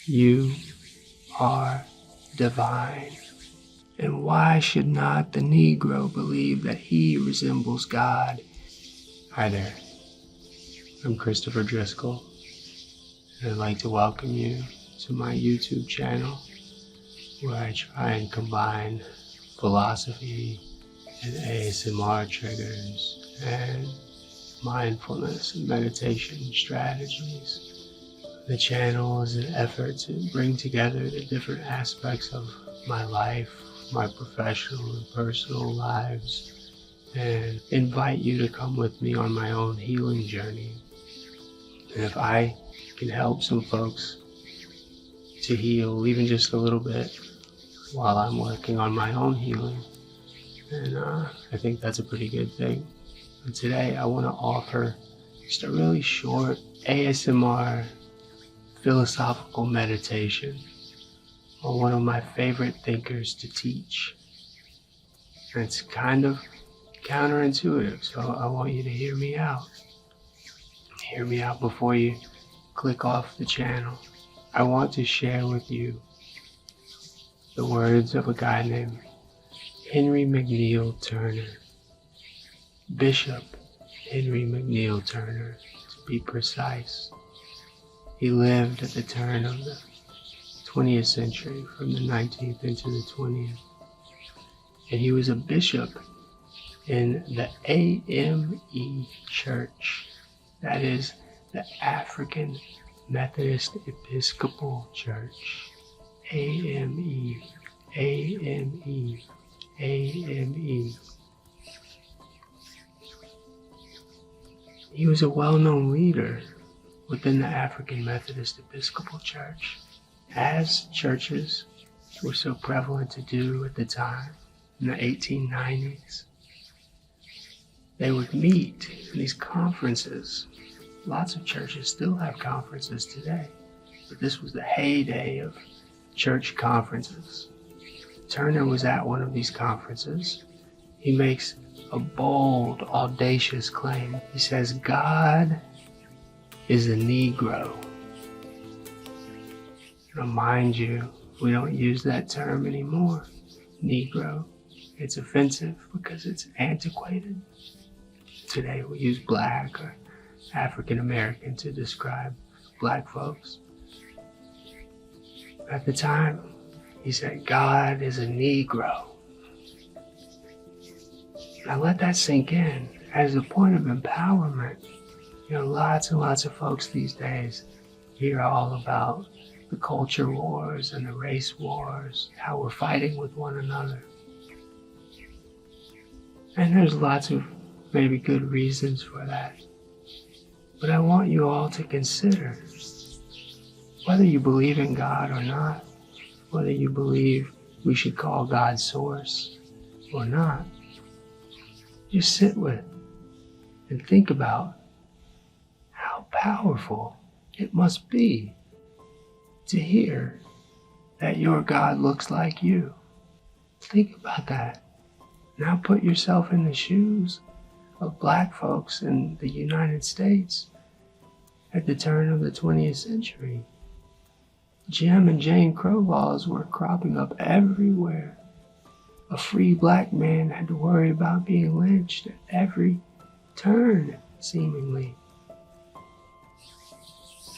You are divine. And why should not the Negro believe that he resembles God? Hi there, I'm Christopher Driscoll, and I'd like to welcome you to my YouTube channel, where I try and combine philosophy and ASMR triggers and mindfulness and meditation strategies. The channel is an effort to bring together the different aspects of my life, my professional and personal lives, and invite you to come with me on my own healing journey. And if I can help some folks to heal even just a little bit while I'm working on my own healing, then I think that's a pretty good thing. And today I want to offer just a really short ASMR philosophical meditation on one of my favorite thinkers to teach. And it's kind of counterintuitive, so I want you to hear me out. Hear me out before you click off the channel. I want to share with you the words of a guy named Henry McNeal Turner. Bishop Henry McNeal Turner, to be precise. He lived at the turn of the 20th century, from the 19th into the 20th. And he was a bishop in the AME Church, that is the African Methodist Episcopal Church. AME, AME, AME. He was a well-known leader within the African Methodist Episcopal Church, as churches were so prevalent to do at the time, in the 1890s. They would meet in these conferences. Lots of churches still have conferences today, but this was the heyday of church conferences. Turner was at one of these conferences. He makes a bold, audacious claim. He says, God is a Negro. Now, mind you, we don't use that term anymore, Negro. It's offensive because it's antiquated. Today we use Black or African American to describe Black folks. At the time, he said, God is a Negro. Now let that sink in as a point of empowerment. You know, lots and lots of folks these days hear all about the culture wars and the race wars, how we're fighting with one another. And there's lots of maybe good reasons for that. But I want you all to consider, whether you believe in God or not, whether you believe we should call God source or not, just sit with and think about how powerful it must be to hear that your God looks like you. Think about that. Now put yourself in the shoes of Black folks in the United States at the turn of the 20th century. Jim and Jane Crow laws were cropping up everywhere. A free Black man had to worry about being lynched at every turn, seemingly.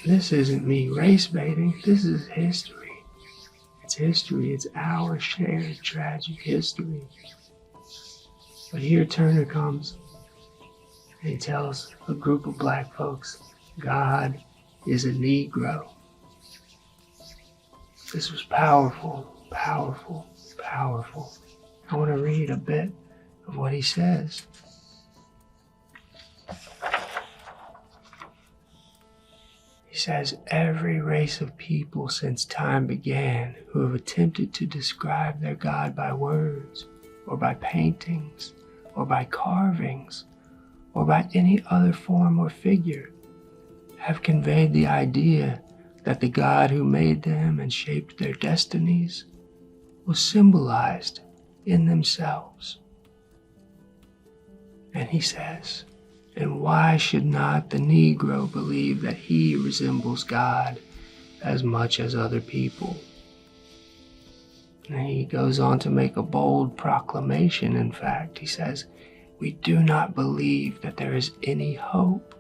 This isn't me race baiting, this is history. It's history, it's our shared tragic history. But here Turner comes and he tells a group of Black folks, God is a Negro. This was powerful, powerful, powerful. I want to read a bit of what he says. He says, every race of people since time began who have attempted to describe their God by words, or by paintings, or by carvings, or by any other form or figure, have conveyed the idea that the God who made them and shaped their destinies was symbolized in themselves. And he says, and why should not the Negro believe that he resembles God as much as other people. And he goes on to make a bold proclamation. In fact, he says, "We do not believe that there is any hope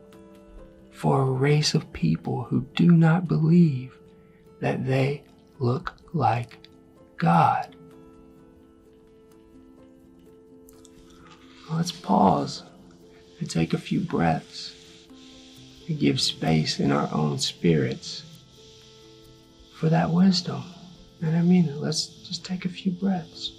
for a race of people who do not believe that they look like God." Let's pause and take a few breaths and give space in our own spirits for that wisdom. And I mean it. Let's just take a few breaths.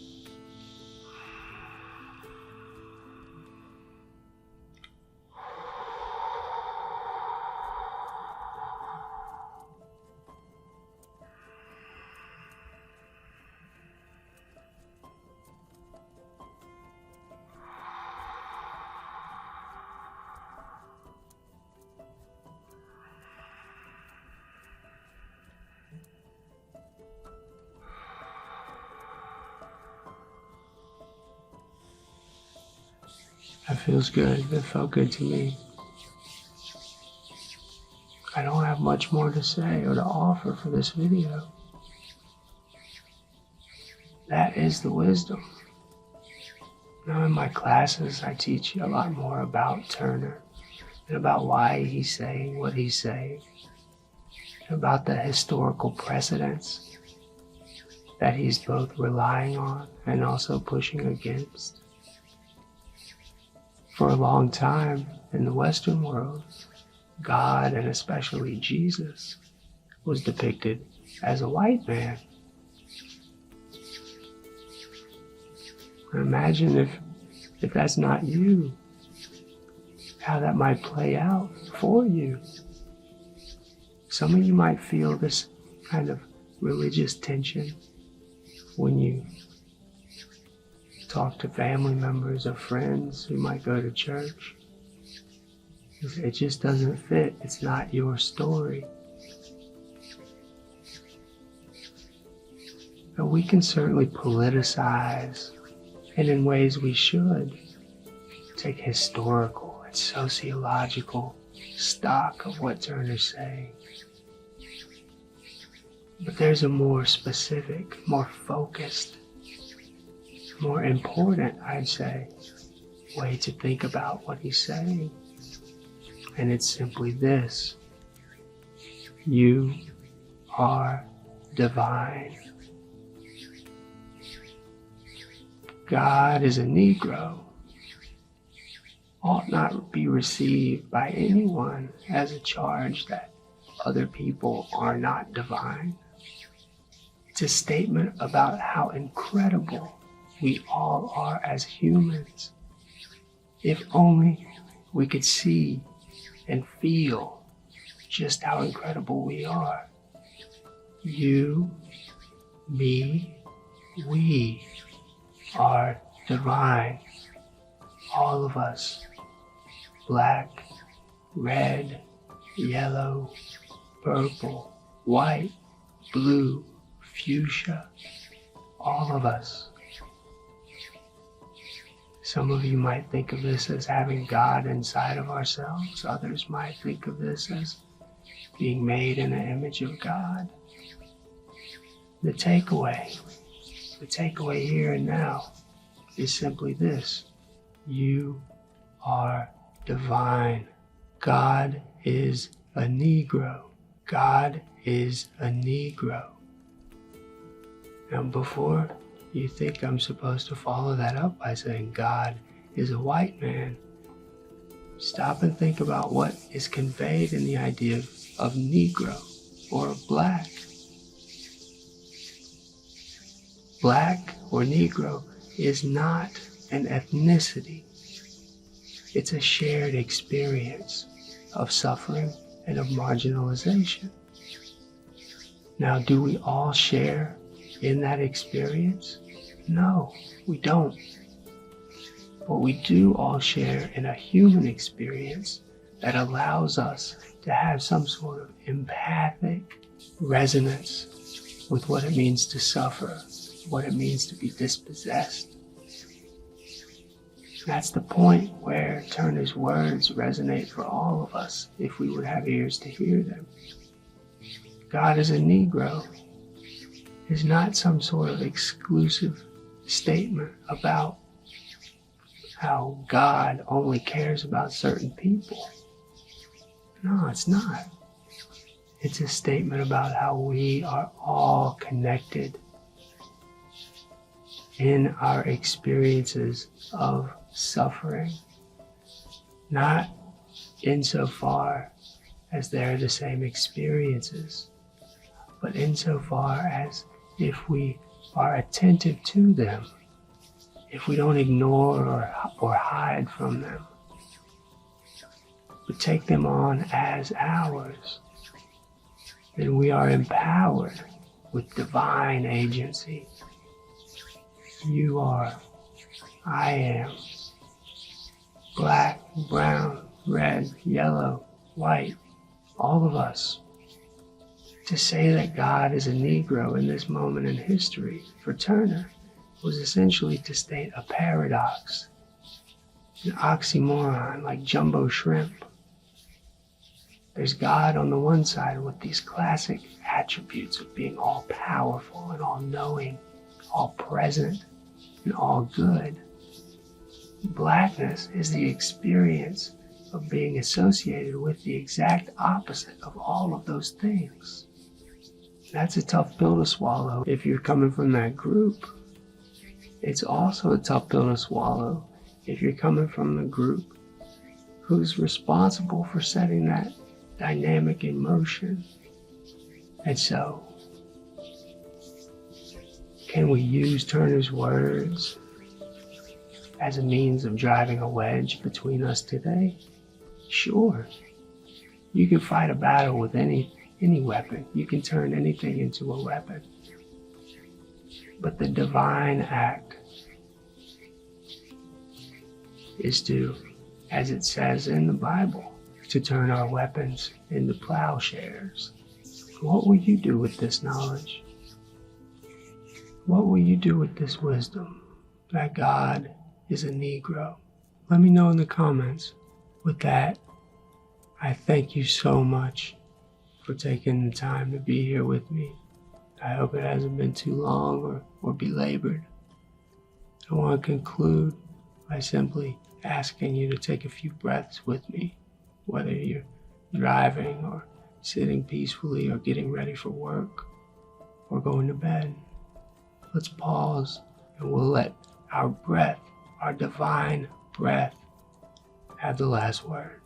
That feels good. That felt good to me. I don't have much more to say or to offer for this video. That is the wisdom. Now in my classes, I teach you a lot more about Turner and about why he's saying what he's saying, and about the historical precedents that he's both relying on and also pushing against. For a long time in the Western world, God, and especially Jesus, was depicted as a white man. Imagine if that's not you, how that might play out for you. Some of you might feel this kind of religious tension when you talk to family members or friends who might go to church. It just doesn't fit. It's not your story. But we can certainly politicize, and in ways we should, take historical and sociological stock of what Turner's saying. But there's a more specific, more focused, more important, I'd say, way to think about what he's saying. And it's simply this: you are divine. God is a Negro ought not be received by anyone as a charge that other people are not divine. It's a statement about how incredible we all are as humans. If only we could see and feel just how incredible we are. You, me, we are divine. All of us. Black, red, yellow, purple, white, blue, fuchsia. All of us. Some of you might think of this as having God inside of ourselves. Others might think of this as being made in the image of God. The takeaway here and now is simply this: you are divine. God is a Negro. God is a Negro. Now, before you think I'm supposed to follow that up by saying God is a white man, stop and think about what is conveyed in the idea of Negro or black. Black or Negro is not an ethnicity. It's a shared experience of suffering and of marginalization. Now, do we all share in that experience? No, we don't. But we do all share in a human experience that allows us to have some sort of empathic resonance with what it means to suffer, what it means to be dispossessed. That's the point where Turner's words resonate for all of us if we would have ears to hear them. God is a Negro is not some sort of exclusive statement about how God only cares about certain people. No, it's not. It's a statement about how we are all connected in our experiences of suffering, not insofar as they're the same experiences, but insofar as if we are attentive to them, if we don't ignore or hide from them, but take them on as ours, then we are empowered with divine agency. You are, I am, black, brown, red, yellow, white, all of us. To say that God is a Negro in this moment in history for Turner was essentially to state a paradox, an oxymoron like jumbo shrimp. There's God on the one side with these classic attributes of being all powerful and all knowing, all present, and all good. Blackness is the experience of being associated with the exact opposite of all of those things. That's a tough pill to swallow if you're coming from that group. It's also a tough pill to swallow if you're coming from the group who's responsible for setting that dynamic in motion. And so, can we use Turner's words as a means of driving a wedge between us today? Sure. You can fight a battle with any weapon. You can turn anything into a weapon. But the divine act is to, as it says in the Bible, to turn our weapons into plowshares. What will you do with this knowledge? What will you do with this wisdom that God is a Negro? Let me know in the comments. With that, I thank you so much for taking the time to be here with me. I hope it hasn't been too long or belabored. I want to conclude by simply asking you to take a few breaths with me, whether you're driving or sitting peacefully or getting ready for work or going to bed. Let's pause and we'll let our breath, our divine breath, have the last word.